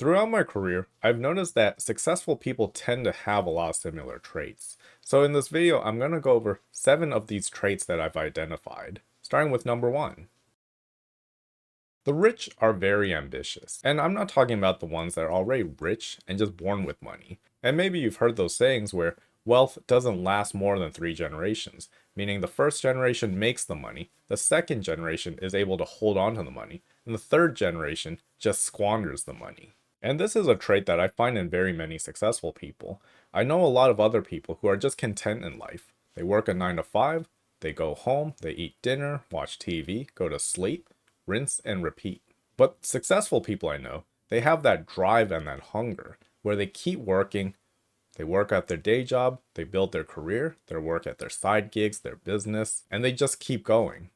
Throughout my career, I've noticed that successful people tend to have a lot of similar traits. So in this video, I'm going to go over 7 of these traits that I've identified, starting with number 1. The rich are very ambitious, and I'm not talking about the ones that are already rich and just born with money. And maybe you've heard those sayings where wealth doesn't last more than 3 generations, meaning the first generation makes the money, the second generation is able to hold on to the money, and the third generation just squanders the money. And this is a trait that I find in very many successful people. I know a lot of other people who are just content in life. They work a 9 to 5, they go home, they eat dinner, watch TV, go to sleep, rinse and repeat. But successful people I know, they have that drive and that hunger where they keep working. They work at their day job, they build their career, they work at their side gigs, their business, and they just keep going.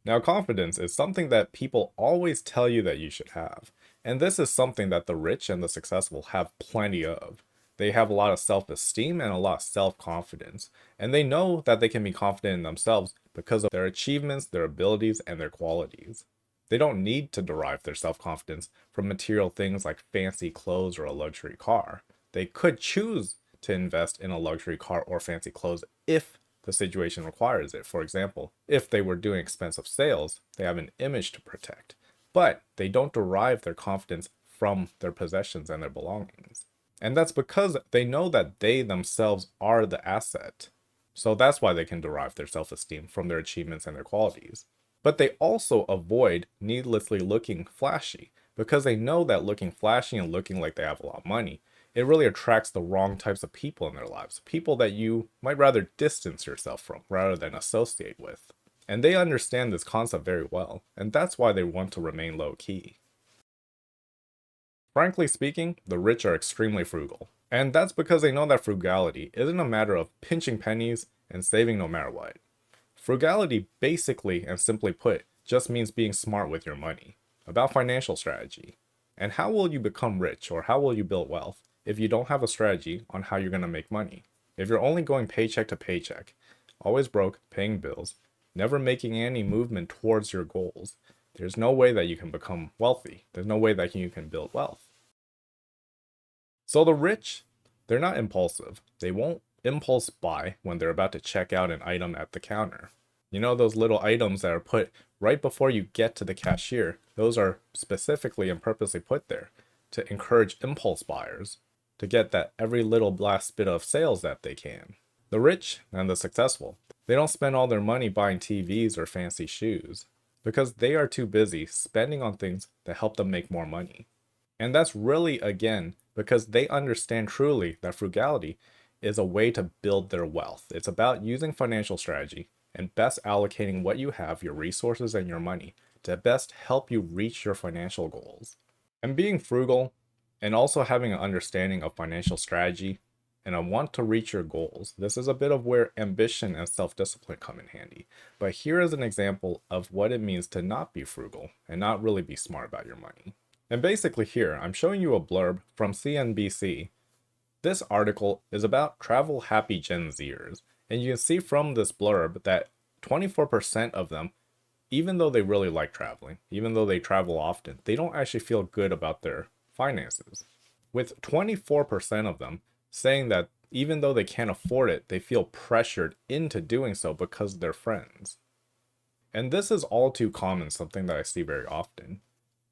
Now, confidence is something that people always tell you that you should have. And this is something that the rich and the successful have plenty of. They have a lot of self-esteem and a lot of self-confidence. And they know that they can be confident in themselves because of their achievements, their abilities, and their qualities. They don't need to derive their self-confidence from material things like fancy clothes or a luxury car. They could choose to invest in a luxury car or fancy clothes if the situation requires it. For example, if they were doing expensive sales, they have an image to protect, but they don't derive their confidence from their possessions and their belongings. And that's because they know that they themselves are the asset. So that's why they can derive their self-esteem from their achievements and their qualities. But they also avoid needlessly looking flashy because they know that looking flashy and looking like they have a lot of money, it really attracts the wrong types of people in their lives. People that you might rather distance yourself from rather than associate with. And they understand this concept very well, and that's why they want to remain low key. Frankly speaking, the rich are extremely frugal. And that's because they know that frugality isn't a matter of pinching pennies and saving no matter what. Frugality basically and simply put just means being smart with your money, about financial strategy. And how will you become rich or how will you build wealth if you don't have a strategy on how you're going to make money? If you're only going paycheck to paycheck, always broke, paying bills, never making any movement towards your goals, there's no way that you can become wealthy. There's no way that you can build wealth. So the rich, they're not impulsive. They won't impulse buy when they're about to check out an item at the counter. You know those little items that are put right before you get to the cashier? Those are specifically and purposely put there to encourage impulse buyers to get that every little last bit of sales that they can. The rich and the successful, they don't spend all their money buying TVs or fancy shoes because they are too busy spending on things that help them make more money. And that's really, again, because they understand truly that frugality is a way to build their wealth. It's about using financial strategy and best allocating what you have, your resources and your money, to best help you reach your financial goals. And being frugal and also having an understanding of financial strategy and a want to reach your goals, this is a bit of where ambition and self-discipline come in handy. But here is an example of what it means to not be frugal and not really be smart about your money. And basically here, I'm showing you a blurb from CNBC. This article is about travel happy Gen Zers. And you can see from this blurb that 24% of them, even though they really like traveling, even though they travel often, they don't actually feel good about their finances. With 24% of them saying that even though they can't afford it, they feel pressured into doing so because of their friends. And this is all too common, something that I see very often.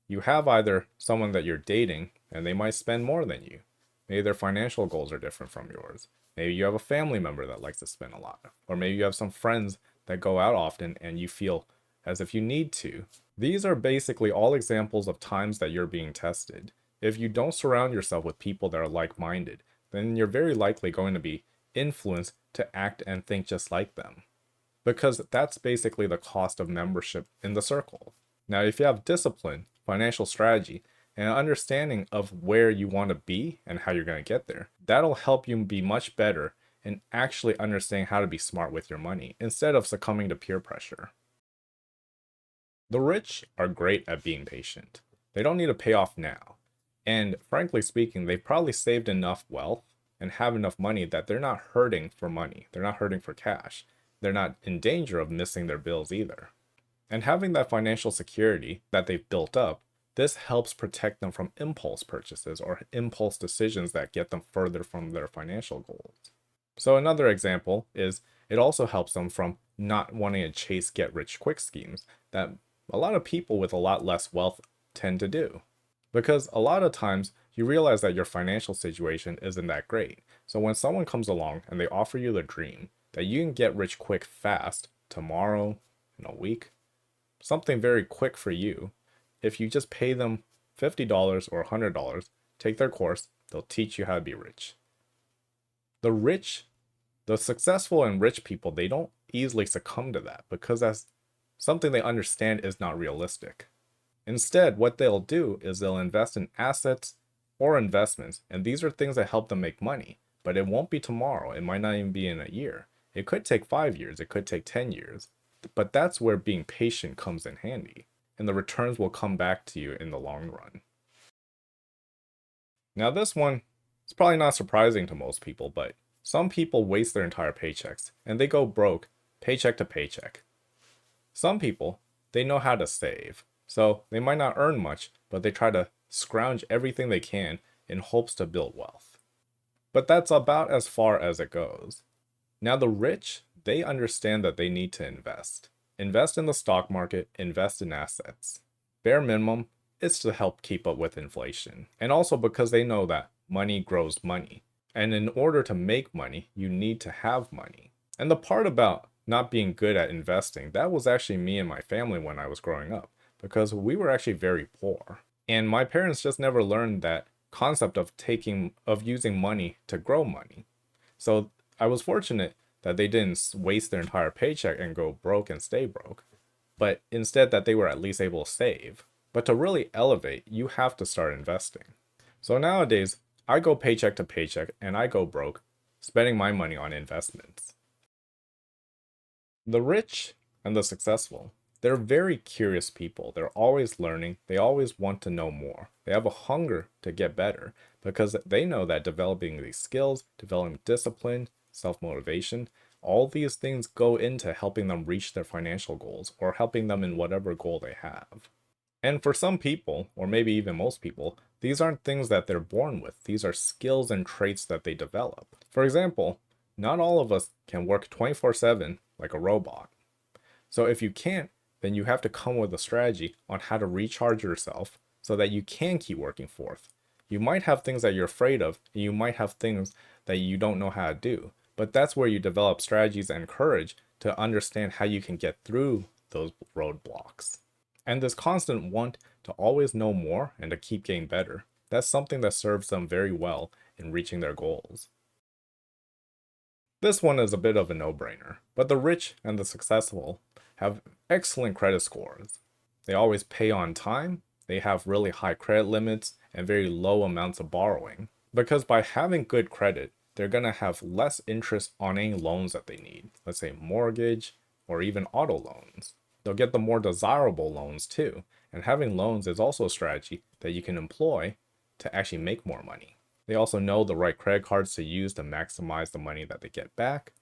You have either someone that you're dating and they might spend more than you. Maybe their financial goals are different from yours. Maybe you have a family member that likes to spend a lot. Or maybe you have some friends that go out often and you feel as if you need to. These are basically all examples of times that you're being tested. If you don't surround yourself with people that are like-minded, then you're very likely going to be influenced to act and think just like them. Because that's basically the cost of membership in the circle. Now, if you have discipline, financial strategy, and an understanding of where you want to be and how you're going to get there, that'll help you be much better in actually understanding how to be smart with your money instead of succumbing to peer pressure. The rich are great at being patient. They don't need to pay off now. And frankly speaking, they've probably saved enough wealth and have enough money that they're not hurting for money. They're not hurting for cash. They're not in danger of missing their bills either. And having that financial security that they've built up This helps protect them from impulse purchases or impulse decisions that get them further from their financial goals. So another example is it also helps them from not wanting to chase get rich quick schemes that a lot of people with a lot less wealth tend to do. Because a lot of times you realize that your financial situation isn't that great. So when someone comes along and they offer you the dream that you can get rich quick fast tomorrow, in a week, something very quick for you, if you just pay them $50 or $100, take their course, they'll teach you how to be rich. The rich, the successful and rich people, they don't easily succumb to that because that's something they understand is not realistic. Instead, what they'll do is they'll invest in assets or investments, and these are things that help them make money, but it won't be tomorrow. It might not even be in a year. It could take 5 years, it could take 10 years. But that's where being patient comes in handy, and the returns will come back to you in the long run. Now, this one is probably not surprising to most people, but some people waste their entire paychecks and they go broke paycheck to paycheck. Some people, they know how to save, so they might not earn much, but they try to scrounge everything they can in hopes to build wealth. But that's about as far as it goes. Now, the rich, they understand that they need to invest. Invest in the stock market, invest in assets. Bare minimum is to help keep up with inflation. And also because they know that money grows money. And in order to make money, you need to have money. And the part about not being good at investing, that was actually me and my family when I was growing up, because we were actually very poor. And my parents just never learned that concept of using money to grow money. So I was fortunate that they didn't waste their entire paycheck and go broke and stay broke, but instead that they were at least able to save. But to really elevate, you have to start investing. So nowadays, I go paycheck to paycheck and I go broke, spending my money on investments. The rich and the successful, they're very curious people. They're always learning. They always want to know more. They have a hunger to get better because they know that developing these skills, developing discipline, self-motivation, all these things go into helping them reach their financial goals or helping them in whatever goal they have. And for some people, or maybe even most people, these aren't things that they're born with. These are skills and traits that they develop. For example, not all of us can work 24/7 like a robot. So if you can't, then you have to come with a strategy on how to recharge yourself so that you can keep working forth. You might have things that you're afraid of, and you might have things that you don't know how to do. But that's where you develop strategies and courage to understand how you can get through those roadblocks. And this constant want to always know more and to keep getting better, that's something that serves them very well in reaching their goals. This one is a bit of a no-brainer, but the rich and the successful have excellent credit scores. They always pay on time, they have really high credit limits, and very low amounts of borrowing. Because by having good credit, they're going to have less interest on any loans that they need, let's say mortgage or even auto loans. They'll get the more desirable loans too, and having loans is also a strategy that you can employ to actually make more money. They also know the right credit cards to use to maximize the money that they get back,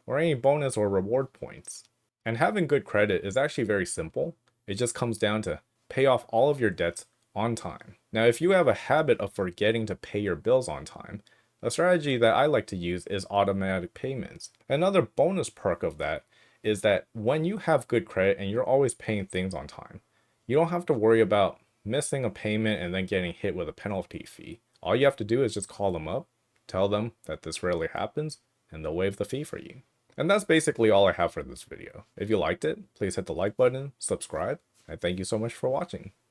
or any bonus or reward points. And having good credit is actually very simple. It just comes down to pay off all of your debts on time. Now, if you have a habit of forgetting to pay your bills on time, a strategy that I like to use is automatic payments. Another bonus perk of that is that when you have good credit and you're always paying things on time, you don't have to worry about missing a payment and then getting hit with a penalty fee. All you have to do is just call them up, tell them that this rarely happens, and they'll waive the fee for you. And that's basically all I have for this video. If you liked it, please hit the like button, subscribe, and thank you so much for watching.